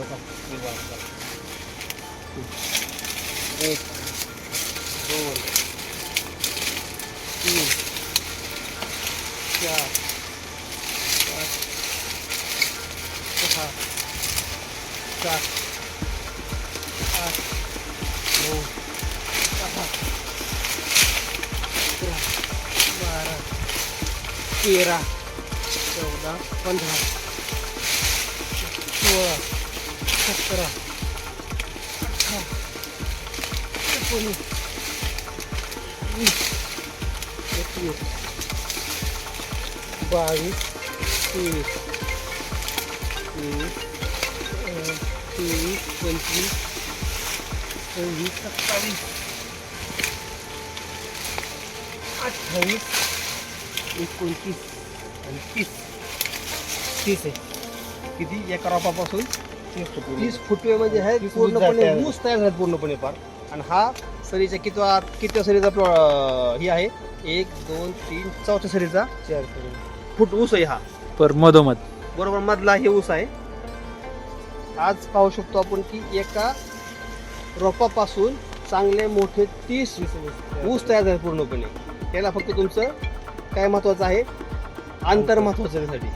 होता. 1 2 3 4 5 6 7 8 9 10 11 12 13 14 15 16 17 18 19 20 21 22 23 23 25 26 27 28 29 आणि 30 आहे. किती एका रोपापासून 30 फुटवे म्हणजे आहे 30 पूर्णपणे तयार ऊस तयार झाला पूर्णपणे पार. आणि हा सरीच्या कितव्या सरीचा ही आहे 1 2 3 चौथ्या सरीचा 4 फूट ऊस आहे हा. पर मधोमध बरोबर मधला हे ऊस आहे. आज पाहू शकतो आपण की एका रोपापासून चांगले मोठे 30 ऊस तयार झाले पूर्णपणे. त्याला फक्त तुमचं काय महत्वाचं आहे, अंतर महत्वाचं आहे त्यासाठी.